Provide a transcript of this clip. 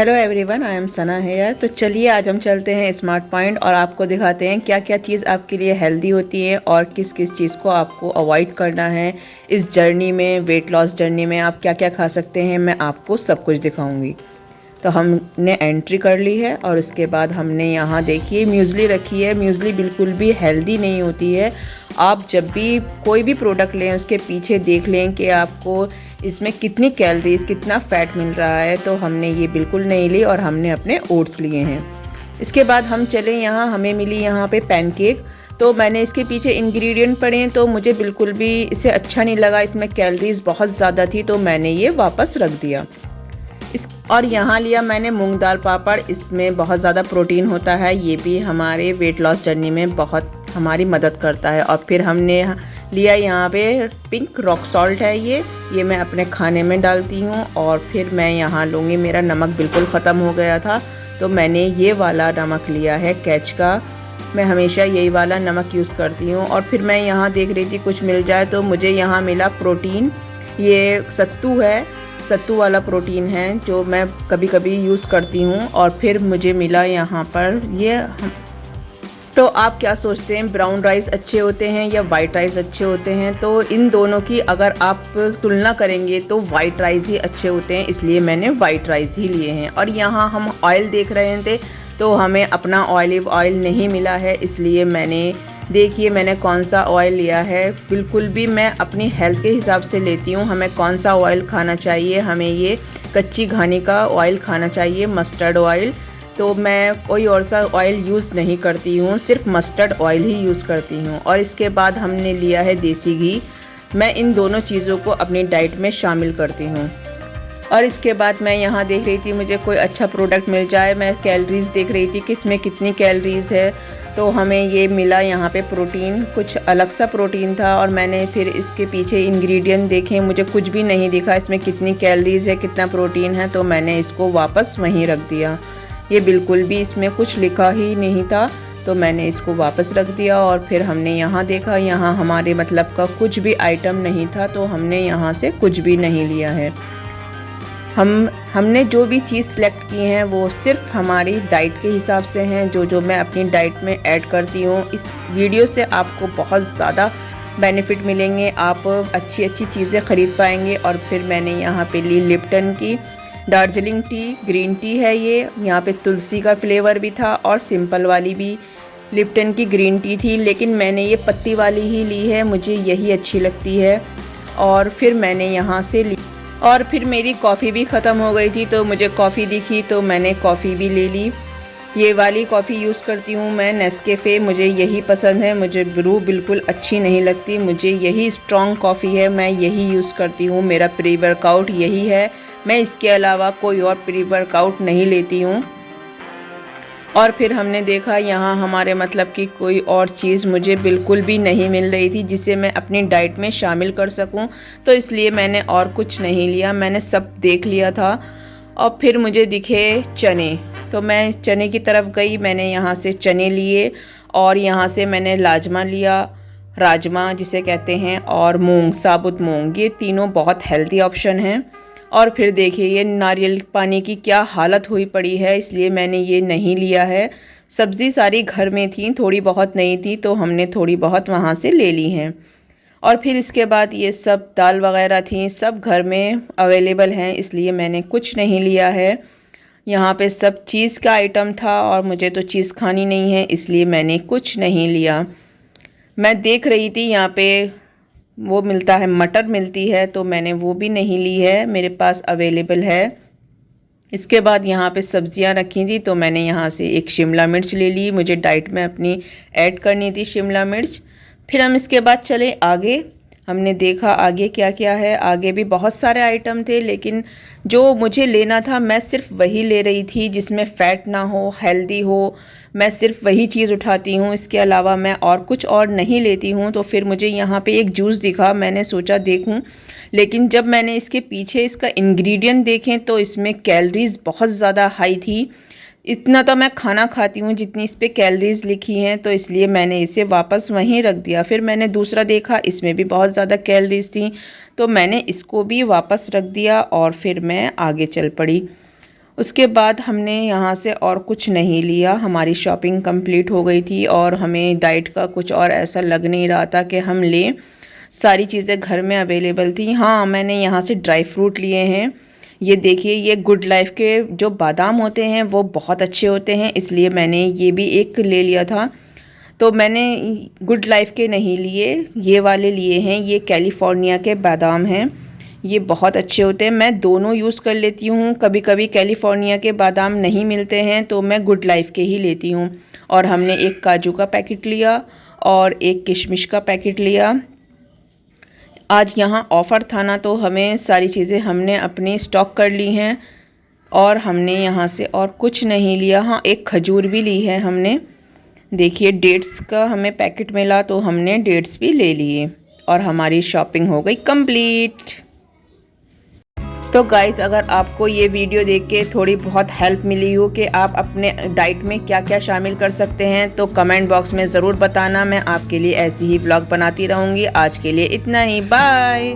Hello everyone, I am Sana here. तो चलिए आज हम चलते हैं स्मार्ट पॉइंट और आपको दिखाते हैं क्या क्या चीज़ आपके लिए हेल्दी होती है और किस किस चीज़ को आपको अवॉइड करना है। इस जर्नी में, वेट लॉस जर्नी में आप क्या क्या खा सकते हैं, मैं आपको सब कुछ दिखाऊंगी। तो हमने एंट्री कर ली है और उसके बाद हमने यहाँ देखिए म्यूज़ली रखी है। म्यूज़ली बिल्कुल भी हेल्दी नहीं होती है। आप जब भी कोई भी प्रोडक्ट लें उसके पीछे देख लें कि आपको इसमें कितनी कैलोरीज, कितना फ़ैट मिल रहा है। तो हमने ये बिल्कुल नहीं ली और हमने अपने ओट्स लिए हैं। इसके बाद हम चले यहाँ, हमें मिली यहाँ पे पैनकेक। तो मैंने इसके पीछे इंग्रेडिएंट पढ़े तो मुझे बिल्कुल भी इसे अच्छा नहीं लगा, इसमें कैलोरीज बहुत ज़्यादा थी, तो मैंने ये वापस रख दिया। और यहाँ लिया मैंने मूंग दाल पापड़। इसमें बहुत ज़्यादा प्रोटीन होता है, ये भी हमारे वेट लॉस जर्नी में बहुत हमारी मदद करता है। और फिर हमने लिया यहाँ पे पिंक रॉक सॉल्ट है, ये मैं अपने खाने में डालती हूँ। और फिर मैं यहाँ लूँगी, मेरा नमक बिल्कुल ख़त्म हो गया था तो मैंने ये वाला नमक लिया है कैच का। मैं हमेशा यही वाला नमक यूज़ करती हूँ। और फिर मैं यहाँ देख रही थी कुछ मिल जाए, तो मुझे यहाँ मिला प्रोटीन। ये सत्तू है, सत्तू वाला प्रोटीन है जो मैं कभी कभी यूज़ करती हूँ। और फिर मुझे मिला यहाँ पर ये। तो आप क्या सोचते हैं, ब्राउन राइस अच्छे होते हैं या वाइट राइस अच्छे होते हैं? तो इन दोनों की अगर आप तुलना करेंगे तो वाइट राइस ही अच्छे होते हैं, इसलिए मैंने वाइट राइस ही लिए हैं। और यहाँ हम ऑयल देख रहे थे तो हमें अपना ऑलिव ऑयल नहीं मिला है, इसलिए देखिए मैंने कौन सा ऑयल लिया है। बिल्कुल भी मैं अपनी हेल्थ के हिसाब से लेती हूँ, हमें कौन सा ऑयल खाना चाहिए। हमें ये कच्ची घानी का ऑयल खाना चाहिए, मस्टर्ड ऑयल। तो मैं कोई और सा ऑयल यूज़ नहीं करती हूँ, सिर्फ मस्टर्ड ऑयल ही यूज़ करती हूँ। और इसके बाद हमने लिया है देसी घी। मैं इन दोनों चीज़ों को अपनी डाइट में शामिल करती हूँ। और इसके बाद मैं यहाँ देख रही थी मुझे कोई अच्छा प्रोडक्ट मिल जाए। मैं कैलोरीज़ देख रही थी कि इसमें कितनी कैलोरीज़ है। तो हमें ये मिला यहाँ पे प्रोटीन, कुछ अलग सा प्रोटीन था। और मैंने फिर इसके पीछे इंग्रेडिएंट देखे, मुझे कुछ भी नहीं दिखा इसमें कितनी कैलोरीज़ है, कितना प्रोटीन है। तो मैंने इसको वापस वहीं रख दिया। ये बिल्कुल भी इसमें कुछ लिखा ही नहीं था, तो मैंने इसको वापस रख दिया। और फिर हमने यहाँ देखा, यहाँ हमारे मतलब का कुछ भी आइटम नहीं था, तो हमने यहाँ से कुछ भी नहीं लिया है। हमने जो भी चीज़ सेलेक्ट की हैं वो सिर्फ हमारी डाइट के हिसाब से हैं, जो मैं अपनी डाइट में ऐड करती हूँ। इस वीडियो से आपको बहुत ज़्यादा बेनिफिट मिलेंगे, आप अच्छी अच्छी चीज़ें ख़रीद पाएंगे। और फिर मैंने यहाँ पे ली लिप्टन की दार्जिलिंग टी, ग्रीन टी है ये। यहाँ पे तुलसी का फ्लेवर भी था और सिंपल वाली भी लिप्टन की ग्रीन टी थी, लेकिन मैंने ये पत्ती वाली ही ली है, मुझे यही अच्छी लगती है। और फिर मैंने यहाँ से ली। और फिर मेरी कॉफ़ी भी ख़त्म हो गई थी, तो मुझे कॉफ़ी दिखी तो मैंने कॉफ़ी भी ले ली। ये वाली कॉफ़ी यूज़ करती हूँ मैं, नेस्कैफ़े, मुझे यही पसंद है। मुझे ब्रू बिल्कुल अच्छी नहीं लगती, मुझे यही स्ट्रॉन्ग कॉफ़ी है, मैं यही यूज़ करती हूँ। मेरा प्री वर्कआउट यही है, मैं इसके अलावा कोई और प्री वर्कआउट नहीं लेती हूँ। और फिर हमने देखा यहाँ हमारे मतलब की कोई और चीज़ मुझे बिल्कुल भी नहीं मिल रही थी जिसे मैं अपनी डाइट में शामिल कर सकूँ, तो इसलिए मैंने और कुछ नहीं लिया, मैंने सब देख लिया था। और फिर मुझे दिखे चने, तो मैं चने की तरफ गई, मैंने यहाँ से चने लिए। और यहाँ से मैंने लाजमा लिया, राजमा जिसे कहते हैं, और मूंग, साबुत मूंग, ये तीनों बहुत हेल्दी ऑप्शन हैं। और फिर देखिए ये नारियल पानी की क्या हालत हुई पड़ी है, इसलिए मैंने ये नहीं लिया है। सब्ज़ी सारी घर में थी, थोड़ी बहुत नहीं थी, तो हमने थोड़ी बहुत वहाँ से ले ली हैं। और फिर इसके बाद ये सब दाल वगैरह थी, सब घर में अवेलेबल हैं, इसलिए मैंने कुछ नहीं लिया है। यहाँ पे सब चीज़ का आइटम था और मुझे तो चीज़ खानी नहीं है, इसलिए मैंने कुछ नहीं लिया। मैं देख रही थी यहाँ पे वो मिलता है, मटर मिलती है, तो मैंने वो भी नहीं ली है, मेरे पास अवेलेबल है। इसके बाद यहाँ पे सब्जियाँ रखी थी, तो मैंने यहाँ से एक शिमला मिर्च ले ली, मुझे डाइट में अपनी ऐड करनी थी शिमला मिर्च। फिर हम इसके बाद चले आगे, हमने देखा आगे क्या क्या है। आगे भी बहुत सारे आइटम थे, लेकिन जो मुझे लेना था मैं सिर्फ वही ले रही थी जिसमें फ़ैट ना हो, हेल्दी हो, मैं सिर्फ वही चीज़ उठाती हूँ, इसके अलावा मैं और कुछ और नहीं लेती हूँ। तो फिर मुझे यहाँ पे एक जूस दिखा, मैंने सोचा देखूँ, लेकिन जब मैंने इसके पीछे इसका इंग्रेडिएंट देखें तो इसमें कैलोरीज़ बहुत ज़्यादा हाई थी। इतना तो मैं खाना खाती हूँ जितनी इस पर कैलोरीज़ लिखी हैं, तो इसलिए मैंने इसे वापस वहीं रख दिया। फिर मैंने दूसरा देखा, इसमें भी बहुत ज़्यादा कैलोरीज़ थी, तो मैंने इसको भी वापस रख दिया और फिर मैं आगे चल पड़ी। उसके बाद हमने यहाँ से और कुछ नहीं लिया, हमारी शॉपिंग कंप्लीट हो गई थी और हमें डाइट का कुछ और ऐसा लग नहीं रहा था कि हम लें। सारी चीज़ें घर में अवेलेबल थी। हाँ, मैंने यहाँ से ड्राई फ्रूट लिए हैं। ये देखिए, ये गुड लाइफ के जो बादाम होते हैं वो बहुत अच्छे होते हैं, इसलिए मैंने ये भी एक ले लिया था। तो मैंने गुड लाइफ के नहीं लिए, ये वाले लिए हैं। ये कैलिफोर्निया के बादाम हैं, ये बहुत अच्छे होते हैं। मैं दोनों यूज़ कर लेती हूँ। कभी कभी कैलिफोर्निया के बादाम नहीं मिलते हैं तो मैं गुड लाइफ के ही लेती हूँ। और हमने एक काजू का पैकेट लिया और एक किशमिश का पैकेट लिया। आज यहाँ ऑफ़र था ना, तो हमें सारी चीज़ें हमने अपनी स्टॉक कर ली हैं और हमने यहाँ से और कुछ नहीं लिया। हाँ, एक खजूर भी ली है हमने। देखिए, डेट्स का हमें पैकेट मिला तो हमने डेट्स भी ले लिए और हमारी शॉपिंग हो गई कंप्लीट। तो गाइस, अगर आपको ये वीडियो देख के थोड़ी बहुत हेल्प मिली हो कि आप अपने डाइट में क्या क्या शामिल कर सकते हैं तो कमेंट बॉक्स में ज़रूर बताना। मैं आपके लिए ऐसी ही व्लॉग बनाती रहूँगी। आज के लिए इतना ही, बाय।